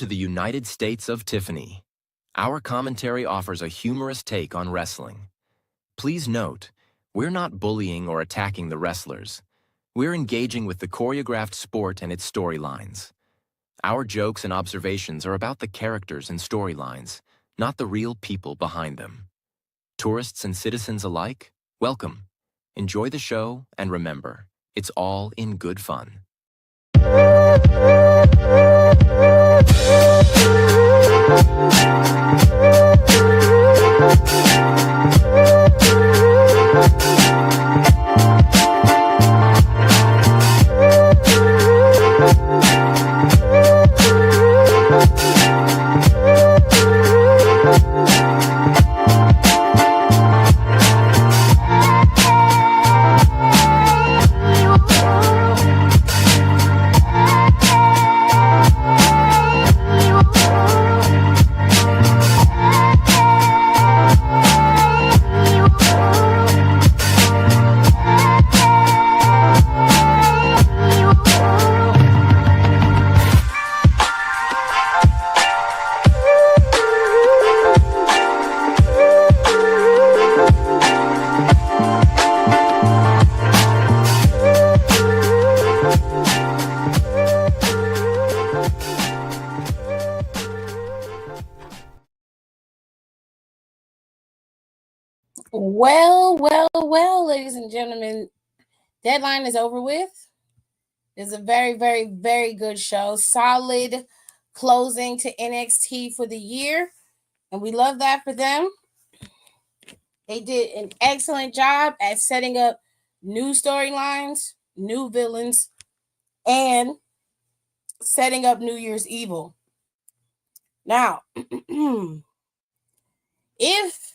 to the United States of Tiffany. Our commentary offers a humorous take on wrestling. Please note, we're not bullying or attacking the wrestlers. We're engaging with the choreographed sport and its storylines. Our jokes and observations are about the characters and storylines, not the real people behind them. Tourists and citizens alike, welcome. Enjoy the show, and remember, it's all in good fun. Well, ladies and gentlemen, Deadline is over with. It's a very, very, very good show. Solid closing to NXT for the year. And we love that for them. They did an excellent job at setting up new storylines, new villains, and setting up New Year's Evil. Now, if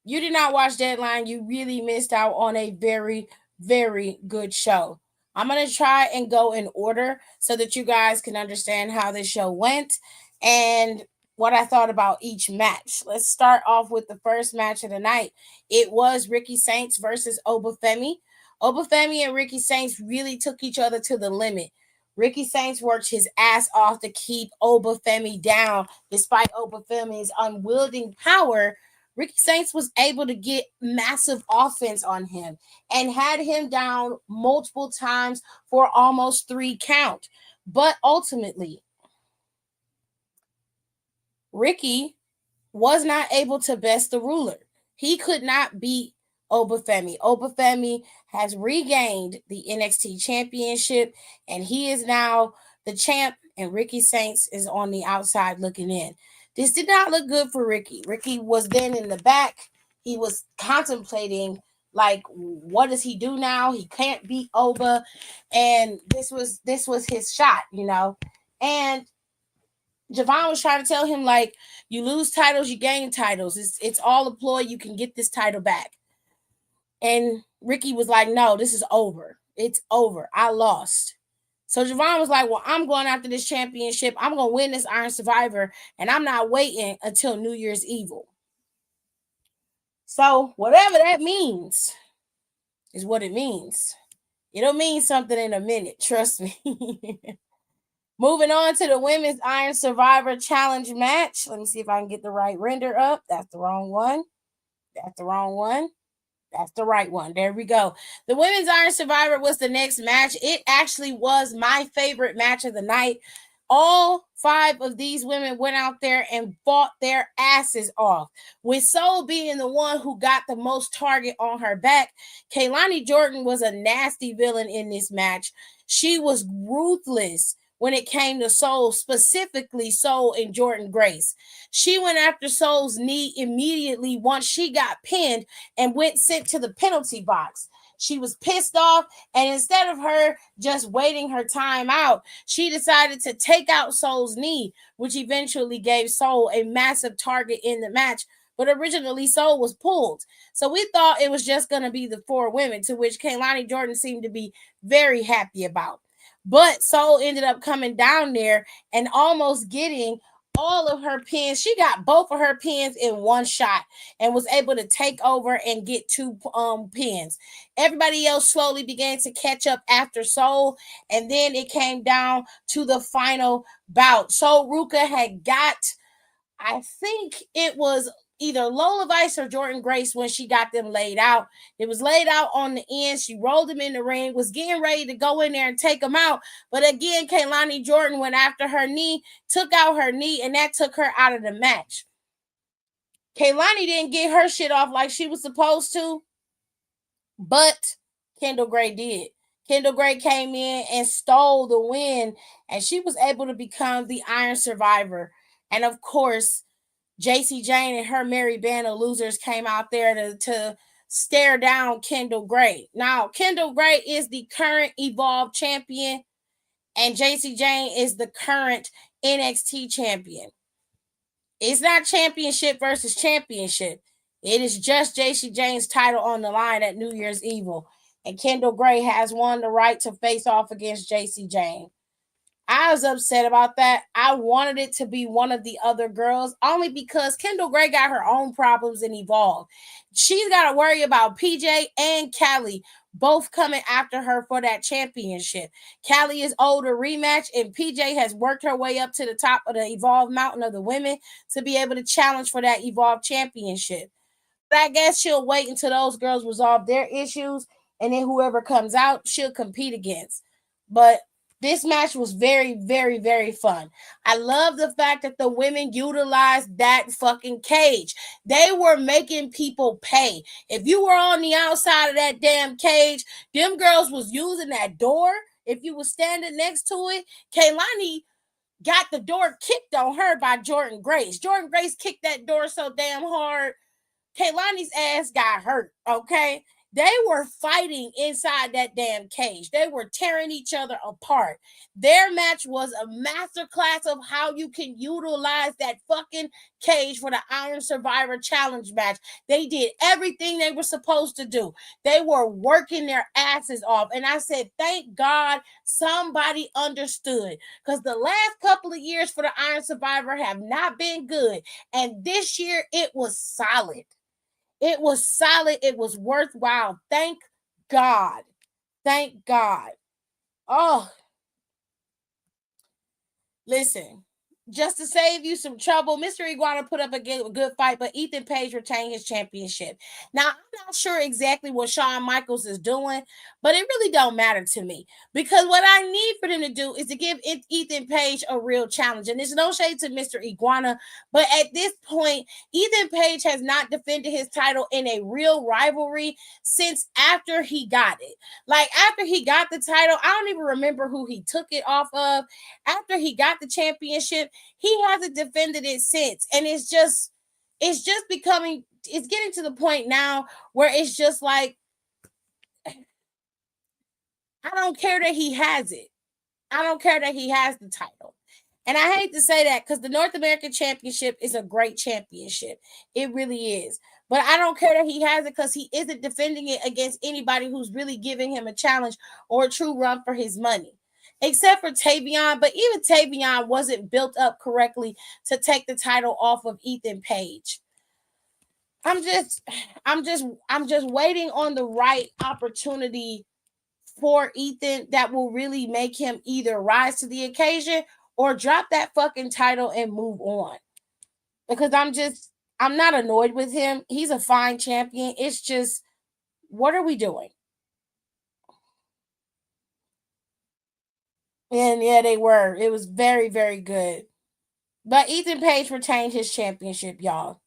you did not watch Deadline, you really missed out on a very, very good show. I'm going to try and go in order so that you guys can understand how this show went and what I thought about each match. Let's start off with the first match of the night. It was Ricky Saints versus Obafemi. Obafemi and Ricky Saints really took each other to the limit. Ricky Saints worked his ass off to keep Obafemi down. Despite Obafemi's unwielding power, Ricky Saints was able to get massive offense on him and had him down multiple times for almost 3 count. But ultimately, Ricky was not able to best the ruler. He could not beat Obafemi. Obafemi has regained the NXT championship, and he is now the champ, and Ricky Saints is on the outside looking in. This did not look good for Ricky. Ricky was then in the back. He was contemplating, like, what does he do now? He can't beat Oba, and this was his shot, you know. And Javon was trying to tell him, like, you lose titles, you gain titles. It's all a ploy. You can get this title back. And Ricky was like, no, this is over. It's over. I lost. So Javon was like, well, I'm going after this championship. I'm going to win this Iron Survivor, and I'm not waiting until New Year's Evil. So whatever that means is what it means. It'll mean something in a minute. Trust me. Moving on to the Women's Iron Survivor Challenge match. Let me see if I can get the right render up. That's the wrong one. That's the wrong one. That's the right one. There we go. The Women's Iron Survivor was the next match. It actually was my favorite match of the night. All 5 of these women went out there and fought their asses off, with Soul being the one who got the most target on her back. Kaylani Jordan was a nasty villain in this match. She was ruthless when it came to Soul, specifically Soul and Jordan Grace. She went after Soul's knee immediately once she got pinned and went sent to the penalty box. She was pissed off, and instead of her just waiting her time out, she decided to take out Soul's knee, which eventually gave Soul a massive target in the match. But originally, Soul was pulled. So we thought it was just going to be the 4 women, to which Kaylani Jordan seemed to be very happy about. But Soul ended up coming down there and almost getting all of her pins. She got both of her pins in one shot and was able to take over and get 2 pins. Everybody else slowly began to catch up after Soul, and then it came down to the final bout. So Ruka had got, I think it was either Lola Vice or Jordan Grace when she got them laid out. It was laid out on the end. She rolled them in the ring, was getting ready to go in there and take them out. But again, Kaylani Jordan went after her knee, took out her knee, and that took her out of the match. Kaylani didn't get her shit off like she was supposed to, but Kendall Gray did. Kendall Gray came in and stole the win, and she was able to become the Iron Survivor. And of course, JC Jane and her merry band of losers came out there to stare down Kendall Gray. Now, Kendall Gray is the current Evolve champion, and JC Jane is the current NXT champion. It's not championship versus championship. It is just JC Jane's title on the line at New Year's Evil. And Kendall Gray has won the right to face off against JC Jane. I was upset about that. I wanted it to be one of the other girls only because Kendall Gray got her own problems in Evolve. She's got to worry about PJ and Callie both coming after her for that championship. Callie is owed a rematch, and PJ has worked her way up to the top of the Evolve Mountain of the women to be able to challenge for that Evolve championship. But I guess she'll wait until those girls resolve their issues, and then whoever comes out, she'll compete against. But this match was very, very, very fun. I love the fact that the women utilized that fucking cage. They were making people pay. If you were on the outside of that damn cage, them girls was using that door. If you was standing next to it, Kaylani got the door kicked on her by Jordan Grace. Jordan Grace kicked that door so damn hard, Kaylani's ass got hurt, okay? They were fighting inside that damn cage. They were tearing each other apart. Their match was a masterclass of how you can utilize that fucking cage for the Iron Survivor Challenge match. They did everything they were supposed to do. They were working their asses off. And I said, thank God somebody understood. Because the last couple of years for the Iron Survivor have not been good. And this year, it was solid. It was solid. It was worthwhile. Thank God. Thank God. Oh, listen. Just to save you some trouble, Mr. Iguana put up a good fight, but Ethan Page retained his championship. Now, I'm not sure exactly what Shawn Michaels is doing, but it really don't matter to me because what I need for them to do is to give Ethan Page a real challenge. And there's no shade to Mr. Iguana, but at this point, Ethan Page has not defended his title in a real rivalry since after he got it. Like, after he got the title, I don't even remember who he took it off of. After he got the championship, he hasn't defended it since. And it's just becoming, it's getting to the point now where it's just like, I don't care that he has it. I don't care that he has the title. And I hate to say that because the North American Championship is a great championship. It really is. But I don't care that he has it because he isn't defending it against anybody who's really giving him a challenge or a true run for his money. Except for Tavion, but even Tavion wasn't built up correctly to take the title off of Ethan Page. I'm just waiting on the right opportunity for Ethan that will really make him either rise to the occasion or drop that fucking title and move on. Because I'm not annoyed with him. He's a fine champion. It's just, what are we doing? And yeah, they were. It was very, very good. But Ethan Page retained his championship, y'all.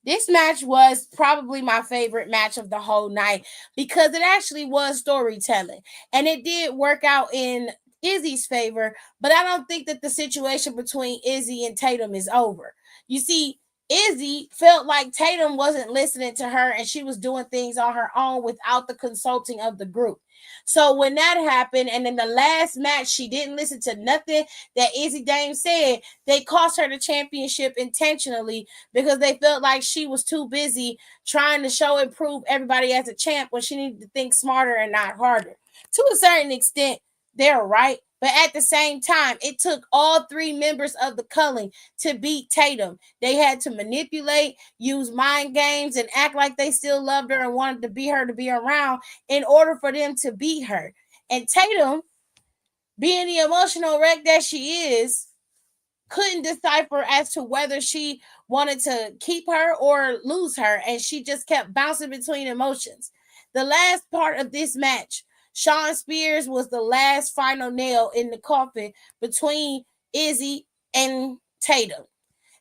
This match was probably my favorite match of the whole night because it actually was storytelling. And it did work out in Izzy's favor, but I don't think that the situation between Izzy and Tatum is over. You see, Izzy felt like Tatum wasn't listening to her and she was doing things on her own without the consulting of the group. So when that happened, and in the last match, she didn't listen to nothing that Izzy Dame said, they cost her the championship intentionally because they felt like she was too busy trying to show and prove everybody as a champ when she needed to think smarter and not harder. To a certain extent, they're right. But at the same time, it took all three members of the culling to beat Tatum. They had to manipulate, use mind games, and act like they still loved her and wanted to be her to be around in order for them to beat her. And Tatum, being the emotional wreck that she is, couldn't decipher as to whether she wanted to keep her or lose her, and she just kept bouncing between emotions. The last part of this match, Shawn Spears was the last final nail in the coffin between Izzy and Tatum.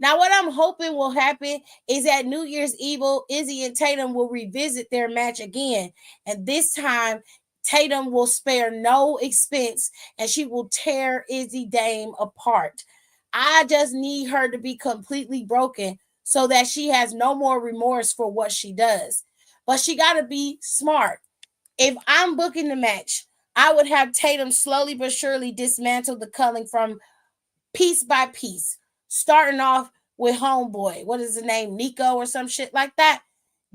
Now, what I'm hoping will happen is at New Year's Eve, Izzy and Tatum will revisit their match again. And this time, Tatum will spare no expense and she will tear Izzy Dame apart. I just need her to be completely broken so that she has no more remorse for what she does. But she got to be smart. If I'm booking the match, I would have Tatum slowly but surely dismantle the culling from piece by piece, starting off with Homeboy. What is his name? Nico or some shit like that.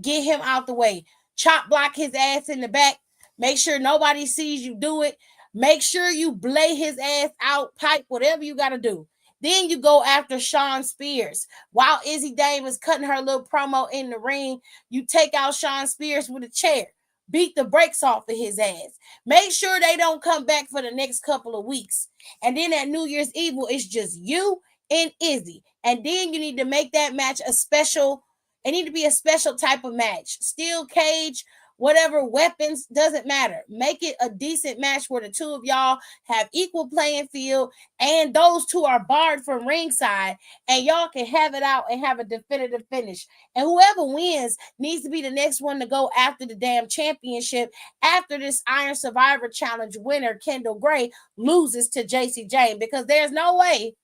Get him out the way. Chop block his ass in the back. Make sure nobody sees you do it. Make sure you blay his ass out, pipe, whatever you got to do. Then you go after Shawn Spears. While Izzy Dame was cutting her little promo in the ring, you take out Shawn Spears with a chair. Beat the brakes off of his ass. Make sure they don't come back for the next couple of weeks. And then at New Year's Eve, it's just you and Izzy. And then you need to make that match a special. It need to be a special type of match. Steel cage, whatever weapons, doesn't matter. Make it a decent match where the two of y'all have equal playing field and those two are barred from ringside and y'all can have it out and have a definitive finish. And whoever wins needs to be the next one to go after the damn championship after this Iron Survivor Challenge winner, Kendall Gray, loses to JC Jane, because there's no way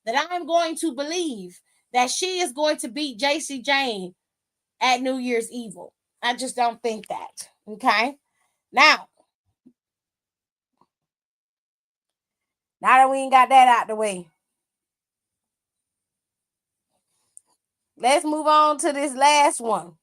that I'm going to believe that she is going to beat JC Jane at New Year's Eve. I just don't think that. Okay. Now that we ain't got that out the way, let's move on to this last one.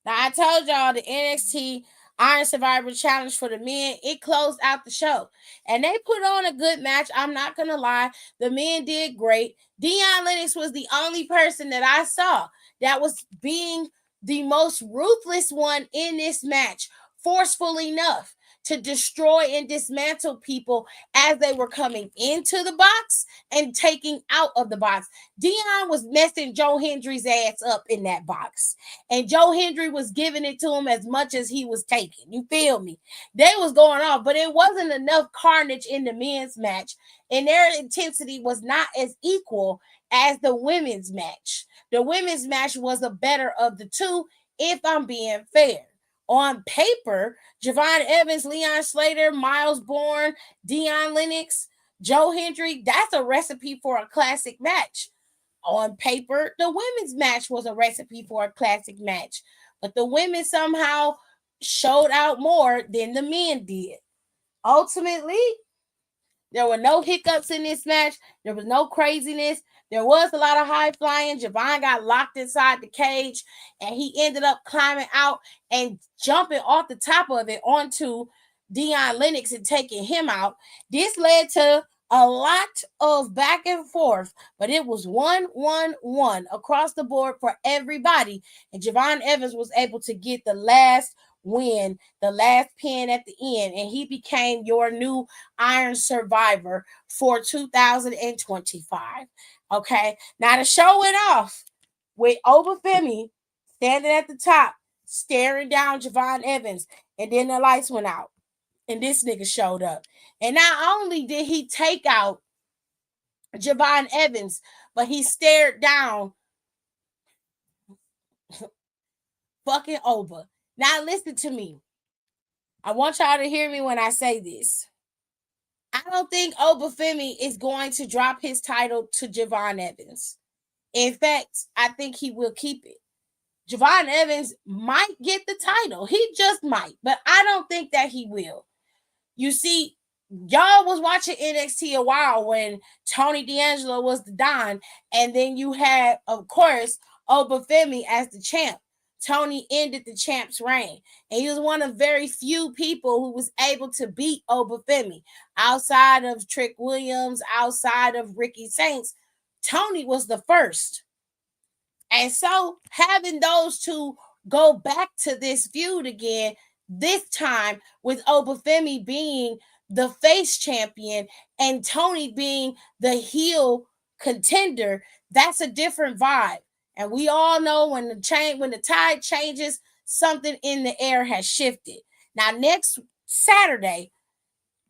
Now, I told y'all the NXT Iron Survivor Challenge for the men, it closed out the show. And they put on a good match. I'm not going to lie. The men did great. Deion Lennox was the only person that I saw that was being the most ruthless one in this match, forceful enough to destroy and dismantle people as they were coming into the box and taking out of the box. Deion was messing Joe Hendry's ass up in that box. And Joe Hendry was giving it to him as much as he was taking. You feel me? They was going off, but it wasn't enough carnage in the men's match. And their intensity was not as equal as the women's match. The women's match was the better of the two, if I'm being fair. On paper, Javon Evans, Leon Slater, Miles Bourne, Deion Lennox, Joe Hendry, that's a recipe for a classic match. On paper, the women's match was a recipe for a classic match, but the women somehow showed out more than the men did. Ultimately, there were no hiccups in this match. There was no craziness. There was a lot of high flying. Javon got locked inside the cage and he ended up climbing out and jumping off the top of it onto Deion Lennox and taking him out. This led to a lot of back and forth, but it was 1-1-1 across the board for everybody. And Javon Evans was able to get the last win, the last pin at the end, and he became your new Iron Survivor for 2025. Okay, now the show went off with Obafemi standing at the top, staring down Javon Evans, and then the lights went out, and this nigga showed up. And not only did he take out Javon Evans, but he stared down fucking Oba. Now listen to me. I want y'all to hear me when I say this. I don't think Obafemi is going to drop his title to Javon Evans. In fact, I think he will keep it. Javon Evans might get the title. He just might, but I don't think that he will. You see, y'all was watching NXT a while when Tony D'Angelo was the Don, and then you had, of course, Obafemi as the champ. Tony ended the champ's reign. And he was one of very few people who was able to beat Obafemi. Outside of Trick Williams, outside of Ricky Saints, Tony was the first. And so having those two go back to this feud again, this time with Obafemi being the face champion and Tony being the heel contender, that's a different vibe. And we all know when the tide changes, something in the air has shifted. Now, next Saturday,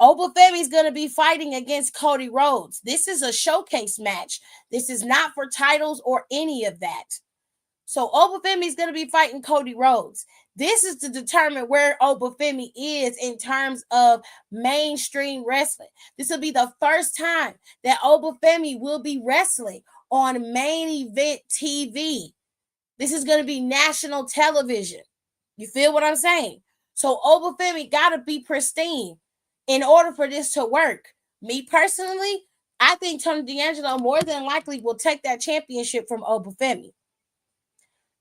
Obafemi is going to be fighting against Cody Rhodes. This is a showcase match. This is not for titles or any of that. So Obafemi is going to be fighting Cody Rhodes. This is to determine where Obafemi is in terms of mainstream wrestling. This will be the first time that Obafemi will be wrestling on main event TV. This is going to be national television. You feel what I'm saying? So Obafemi got to be pristine in order for this to work. Me personally, I think Tony D'Angelo more than likely will take that championship from Obafemi.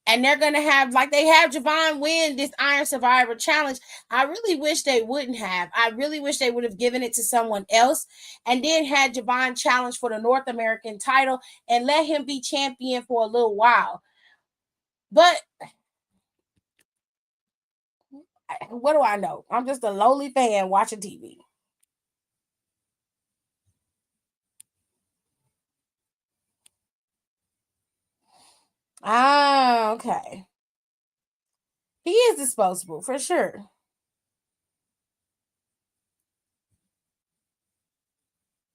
And they're going to have, like they have Javon win this Iron Survivor Challenge. I really wish they wouldn't have. I really wish they would have given it to someone else and then had Javon challenge for the North American title and let him be champion for a little while. But what do I know? I'm just a lowly fan watching TV. Ah, okay. He is disposable for sure.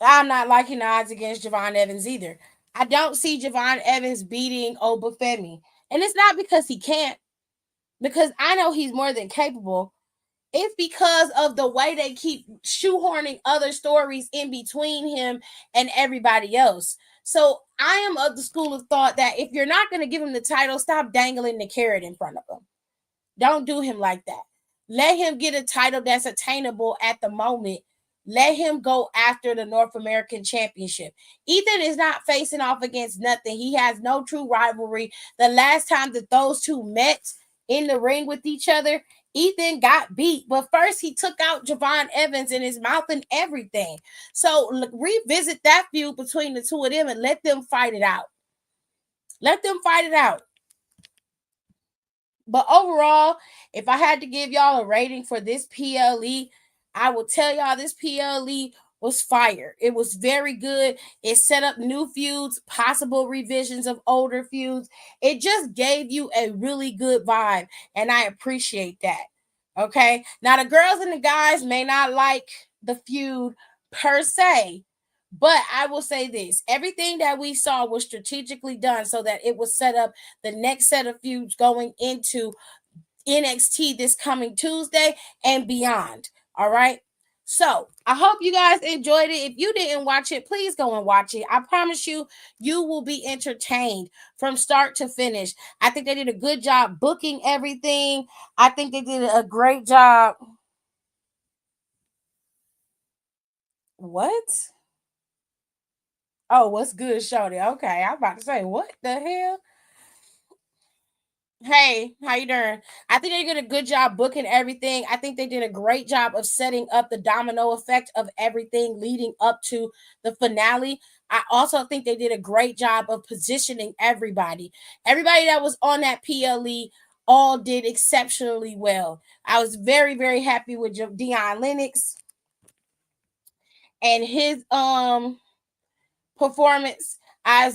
I'm not liking the odds against Javon Evans either. I don't see Javon Evans beating Obafemi. And it's not because he can't, because I know he's more than capable. It's because of the way they keep shoehorning other stories in between him and everybody else. So I am of the school of thought that if you're not going to give him the title, stop dangling the carrot in front of him. Don't do him like that. Let him get a title that's attainable at the moment. Let him go after the North American Championship. Ethan is not facing off against nothing. He has no true rivalry. The last time that those two met in the ring with each other, Ethan got beat. But first, he took out Javon Evans in his mouth and everything. So revisit that feud between the two of them and let them fight it out. Let them fight it out. But overall, if I had to give y'all a rating for this PLE, I will tell y'all this PLE was fire. It was very good. It set up new feuds, possible revisions of older feuds. It just gave you a really good vibe, and I appreciate that. Okay. Now, the girls and the guys may not like the feud per se, but I will say this, everything that we saw was strategically done so that it was set up the next set of feuds going into NXT this coming Tuesday and beyond. All right. So I hope you guys enjoyed it. If you didn't watch it, please go and watch it. I promise you, you will be entertained from start to finish. I think they did a good job booking everything. I think they did a great job. What? Oh, what's good, Shorty? Okay, I'm about to say, what the hell? Hey, how you doing? I think they did a good job booking everything. I think they did a great job of setting up the domino effect of everything leading up to the finale. I also think they did a great job of positioning everybody. Everybody that was on that PLE all did exceptionally well. I was very, very happy with Dion Lennox and his performance. I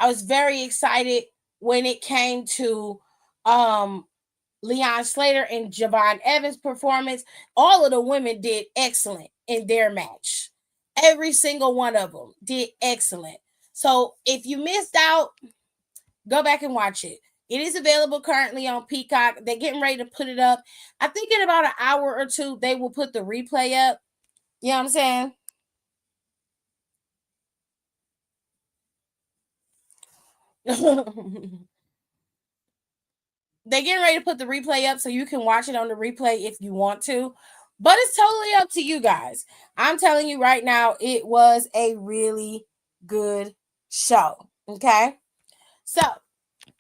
was very excited when it came to Leon Slater and Javon Evans' performance. All of the women did excellent in their match. Every single one of them did excellent. So if you missed out, go back and watch it. It is available currently on Peacock. They're getting ready to put it up. I think in about an hour or two, they will put the replay up. You know what I'm saying? They're getting ready to put the replay up so you can watch it on the replay if you want to. But it's totally up to you guys. I'm telling you right now, it was a really good show. Okay. So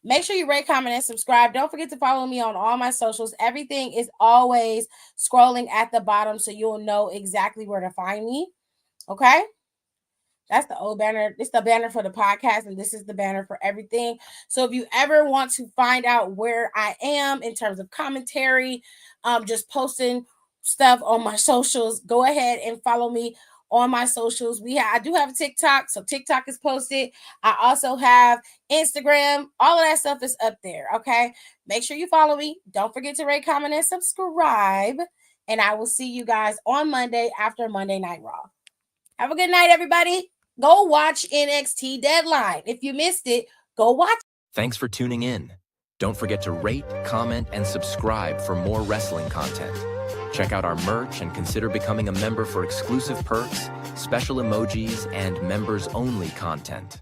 Make sure you rate, comment, and subscribe. Don't forget to follow me on all my socials. Everything is always scrolling at the bottom so you'll know exactly where to find me. Okay? That's the old banner. This is the banner for the podcast, and this is the banner for everything. So if you ever want to find out where I am in terms of commentary, just posting stuff on my socials, go ahead and follow me on my socials. I do have a TikTok, so TikTok is posted. I also have Instagram. All of that stuff is up there. Okay, make sure you follow me. Don't forget to rate, comment, and subscribe. And I will see you guys on Monday after Monday Night Raw. Have a good night, everybody. Go watch NXT Deadline. If you missed it, go watch. Thanks for tuning in. Don't forget to rate, comment, and subscribe for more wrestling content. Check out our merch and consider becoming a member for exclusive perks, special emojis, and members-only content.